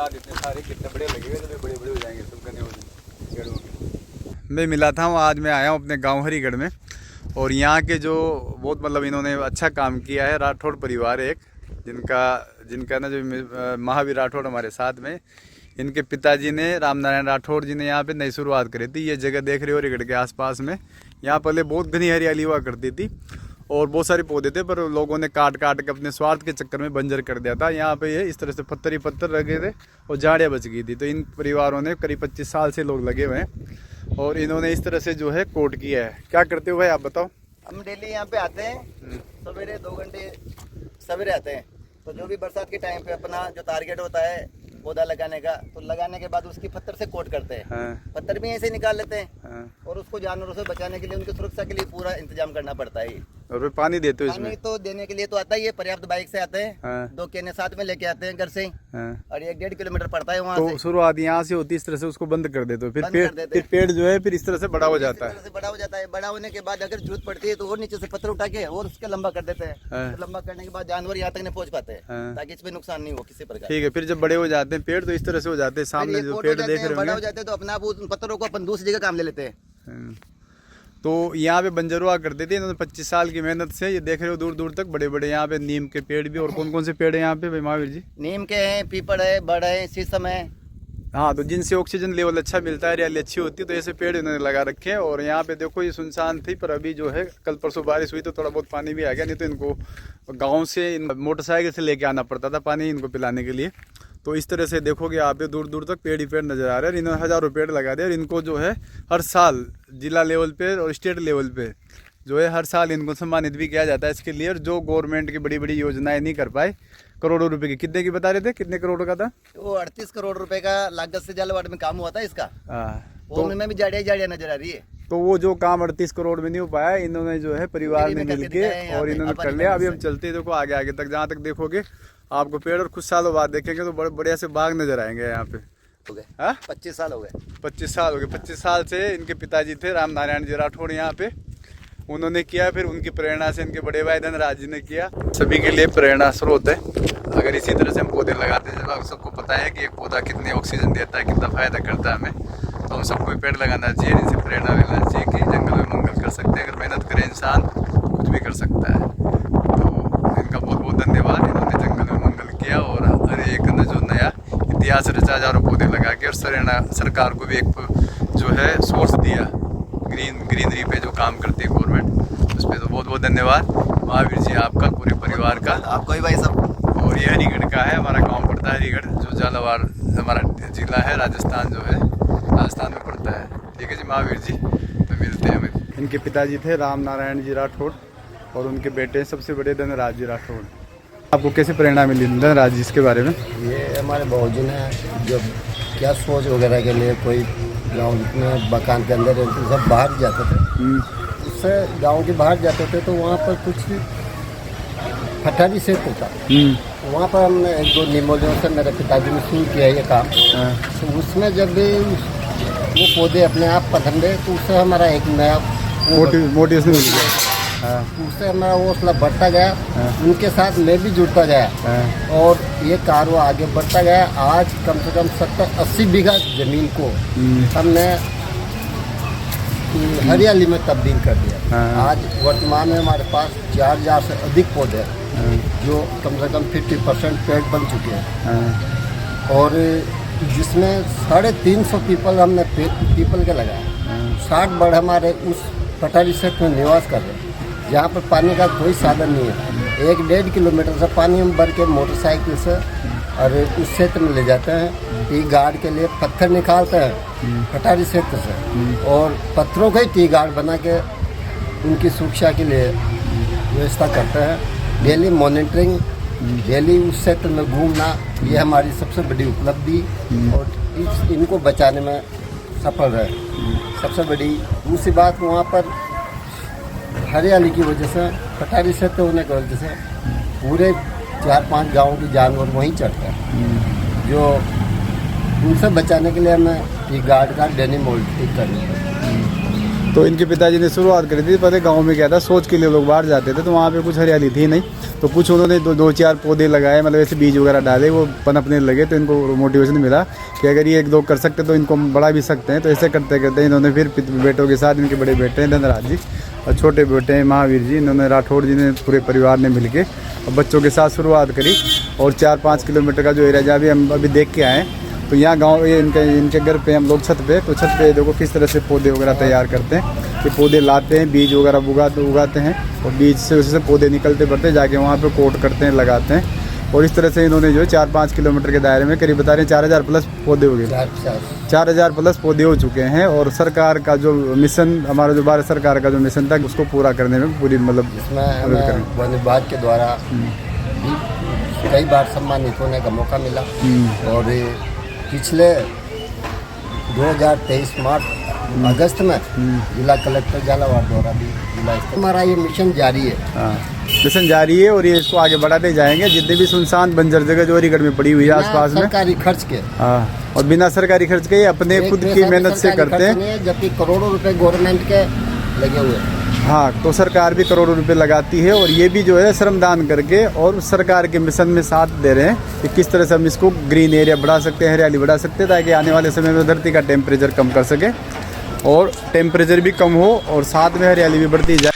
बरसात इतने सारे कितने बड़े लगेंगे, जब बड़े बड़े हो जाएंगे सब घने हो जाएंगे। मैं मिला था, आज मैं आया हूँ अपने गांव हरिगढ़ में, और यहाँ के जो बहुत मतलब इन्होंने अच्छा काम किया है। राठौड़ परिवार एक, जिनका ना जो महावीर राठौड़ हमारे साथ में, इनके पिताजी ने राम नारायण राठौड़ जी ने यहाँ पे नई शुरुआत करी थी। ये जगह देख रहे हो हरिगढ़ के आसपास में, यहाँ पहले बहुत घनी हरियाली हुआ करती थी और बहुत सारे पौधे थे, पर लोगों ने काट के अपने स्वार्थ के चक्कर में बंजर कर दिया था। यहाँ पे ये इस तरह से पत्थर ही पत्थर लगे थे और झाड़ियाँ बच गई थी। तो इन परिवारों ने करीब 25 साल से लोग लगे हुए हैं और इन्होंने इस तरह से जो है कोट किया है। क्या करते हो भाई आप बताओ? हम डेली यहाँ पे आते हैं, सवेरे 2 घंटे सवेरे आते हैं। तो जो भी बरसात के टाइम पे अपना जो टारगेट होता है पौधा लगाने का, तो लगाने के बाद उसकी पत्थर से कोट करते हैं। हाँ। पत्थर भी ऐसे निकाल लेते हैं। हाँ। और उसको जानवरों से बचाने के लिए, उनकी सुरक्षा के लिए पूरा इंतजाम करना पड़ता है। और पानी देते हो इसमें? पानी तो देने के लिए तो आता ही है, पर्याप्त बाइक से आते हैं। हाँ। 2 केने साथ में लेके आते हैं घर से। हाँ। और 1-1.5 किलोमीटर पड़ता है वहाँ तो से। शुरुआत यहाँ से होती, इस तरह से उसको बंद कर देते हो, फिर फिर पेड़ जो है फिर इस तरह से बड़ा हो जाता है। बड़ा हो जाता है। बड़ा होने के बाद अगर जरूरत पड़ती है तो और नीचे से पत्थर उठा के और उसके लंबा कर देते हैं। हाँ। तो लंबा करने के बाद जानवर यहाँ तक नहीं पहुँच पाते हैं। हाँ। ताकि इसमें नुकसान नहीं हो किसी प्रकार। ठीक है, फिर जब बड़े हो जाते हैं पेड़ तो इस तरह से हो जाते हैं। सामने जो पेड़ देख रहे बड़ा हो होंगे, जाते हैं तो अपना उन पत्थरों को अपन दूसरी जगह काम ले लेते हैं। तो यहाँ पे बंजर हुआ करते थे। इन्होंने 25 साल की मेहनत से, ये देख रहे हो दूर दूर तक बड़े बड़े यहाँ पे नीम के पेड़ भी। और कौन कौन से पेड़ है यहाँ पे भाई महावीर जी? नीम के हैं, पीपल है, बड़ है, शीशम है। हाँ, तो जिनसे ऑक्सीजन लेवल अच्छा मिलता है, हरियाली अच्छी होती है, तो ऐसे पेड़ इन्होंने लगा रखे हैं। और यहाँ पे देखो ये सुनसान थी, पर अभी जो है कल परसों बारिश हुई तो थोड़ा बहुत पानी भी आ गया। नहीं तो इनको गाँव से मोटरसाइकिल से लेके आना पड़ता था पानी इनको पिलाने के लिए। तो इस तरह से देखोगे आप दूर दूर तक पेड़ ही पेड़ नज़र आ रहे हैं। इन्होंने हज़ारों पेड़ लगा दिए और इनको जो है हर साल जिला लेवल पे और स्टेट लेवल पे जो है हर साल इनको सम्मानित भी किया जाता है इसके लिए। और जो गवर्नमेंट की बड़ी बड़ी योजनाएं नहीं कर पाए, करोड़ों रुपए की, कितने की बता रहे थे, कितने करोड़ का था? वो 38 करोड़ रुपए का लागत से जालवाड़ में काम हुआ था इसका। तो उनमें भी झाड़ियाँ नजर आ रही है। तो वो जो काम 38 करोड़ में नहीं हो पाया, इन्होंने जो है परिवार ने मिलके और इन्होंने कर लिया। अभी हम चलते हैं, देखो आगे आगे तक, जहाँ तक देखोगे आपको पेड़, और कुछ सालों बाद देखेंगे तो बड़े बढ़िया से बाग नजर आएंगे यहाँ पे। हो गए 25 साल हो गए। 25 साल हो गए। 25 साल से इनके पिताजी थे राम नारायण जी राठौड़ यहाँ पे, उन्होंने किया। फिर उनकी प्रेरणा से इनके बड़े भाई धनराज जी ने किया। सभी के लिए प्रेरणा स्रोत है। अगर इसी तरह से हम पौधे लगाते हैं, जब आप सबको पता है कि एक पौधा कितने ऑक्सीजन देता है, कितना फायदा करता है हमें, तो हम सबको पेड़ लगाना चाहिए, इनसे प्रेरणा लेना चाहिए कि जंगल में मंगल कर सकते हैं। अगर मेहनत करे इंसान कुछ भी कर सकता है। तो इनका बहुत बहुत धन्यवाद, इन्होंने जंगल में मंगल किया और हर एक ने जो नया इतिहास रचा, हजारों पौधे लगा के। और सरकार को भी एक जो है सोर्स दिया, ग्रीनरी पे जो काम करती है गवर्नमेंट, उस पर तो बहुत बहुत धन्यवाद महावीर जी आपका, पूरे परिवार का। आपको ही भाई सब। और ये हरिगढ़ का है, हमारा गांव पड़ता है हरिगढ़, जो झालावाड़ हमारा जिला है, राजस्थान जो है, राजस्थान में पड़ता है। ठीक है जी महावीर जी, तो मिलते हैं हमें। इनके पिताजी थे राम नारायण जी राठौड़ और उनके बेटे सबसे बड़े धनराज जी राठौड़। आपको कैसे प्रेरणा मिली धनराज जी इसके बारे में? ये हमारे बहुजन है, जो क्या सोच वगैरह के लिए कोई गांव में मकान के अंदर रहते सब बाहर जाते थे। उससे गांव के बाहर जाते थे तो वहाँ पर कुछ फटारी से होता, वहाँ पर हमने 1-2 निमोलियों से मेरे पिताजी ने शुरू किया ये काम। तो उसमें जब भी वो पौधे अपने आप पसंदे तो उससे हमारा एक नया मोटिवेशन मिल गया। उससे हमारा हौसला बढ़ता गया। उनके साथ मैं भी जुड़ता गया और ये कार्य आगे बढ़ता गया। आज कम से कम 70-80 बीघा जमीन को हमने हरियाली में तब्दील कर दिया। आज वर्तमान में हमारे पास 4000 से अधिक पौधे हैं, जो कम से कम 50% पेड़ बन चुके हैं। और जिसमें 350 पीपल हमने पीपल के लगाए। 60 बड़ हमारे उस पठारी क्षेत्र में निवास कर रहे हैं, जहाँ पर पानी का कोई साधन नहीं है। 1-1.5 किलोमीटर से पानी हम भर के मोटरसाइकिल से और उस क्षेत्र में ले जाते हैं। टी गार्ड के लिए पत्थर निकालते हैं पठारी क्षेत्र से, और पत्थरों का ही टी गार्ड बना के उनकी सुरक्षा के लिए व्यवस्था करते हैं। डेली मॉनिटरिंग, डेली उस क्षेत्र में घूमना, ये हमारी सबसे बड़ी उपलब्धि और इनको बचाने में सफल रहे। सबसे बड़ी दूसरी बात, वहाँ पर हरियाली की वजह से, पठारी क्षेत्र होने की वजह से पूरे 4-5 गाँव के जानवर वहीं चढ़ते हैं, जो उनसे बचाने के लिए हमें टी गार्ड का डेनी मोल्ड ठीक करनी पड़ती है। तो इनके पिताजी ने शुरुआत करी थी। पहले गांव में क्या था, सोच के लिए लोग बाहर जाते थे तो वहाँ पे कुछ हरियाली थी नहीं, तो कुछ उन्होंने दो चार पौधे लगाए, मतलब ऐसे बीज वगैरह डाले, वो पनपने लगे। तो इनको मोटिवेशन मिला कि अगर ये 1-2 कर सकते तो इनको हम बढ़ा भी सकते हैं। तो ऐसे करते करते इन्होंने फिर बेटों के साथ, इनके बड़े बेटे हैं धनराज जी और छोटे बेटे हैं महावीर जी, इन्होंने राठौड़ जी ने पूरे परिवार ने मिल के बच्चों के साथ शुरुआत करी। और 4-5 किलोमीटर का जो एरिया जहाँ भी हम अभी देख के आए, तो यहाँ गांव ये इनके घर पे हम लोग छत पे देखो किस तरह से पौधे वगैरह तैयार करते हैं। ये पौधे लाते हैं, बीज वगैरह उगाते हैं और बीज से उससे पौधे निकलते पड़ते जाके वहाँ पे कोट करते हैं, लगाते हैं। और इस तरह से इन्होंने जो 4-5 किलोमीटर के दायरे में करीब बता रहे हैं 4000 प्लस पौधे हो गए, 4000 प्लस पौधे हो चुके हैं। और सरकार का जो मिशन, हमारा जो भारत सरकार का जो मिशन था, उसको पूरा करने में पूरी मतलब इसमें वन विभाग के द्वारा कई बार सम्मानित होने का मौका मिला। और पिछले 2023 मार्च अगस्त में जिला कलेक्टर झालावाड़ द्वारा भी जिला हमारा ये मिशन जारी है। मिशन जारी है और ये इसको आगे बढ़ाते जाएंगे। जितने भी सुनसान बंजर जगह जो हरिगढ़ में पड़ी हुई है आसपास में, सरकारी खर्च के, और बिना सरकारी खर्च के अपने खुद की मेहनत से करते हैं, जबकि करोड़ों रुपए गवर्नमेंट के लगे हुए हैं। हाँ, तो सरकार भी करोड़ों रुपए लगाती है और ये भी जो है श्रमदान करके और सरकार के मिशन में साथ दे रहे हैं कि किस तरह से हम इसको ग्रीन एरिया बढ़ा सकते हैं, हरियाली बढ़ा सकते हैं, ताकि आने वाले समय में धरती का टेम्परेचर कम कर सके और टेम्परेचर भी कम हो और साथ में हरियाली भी बढ़ती जाए।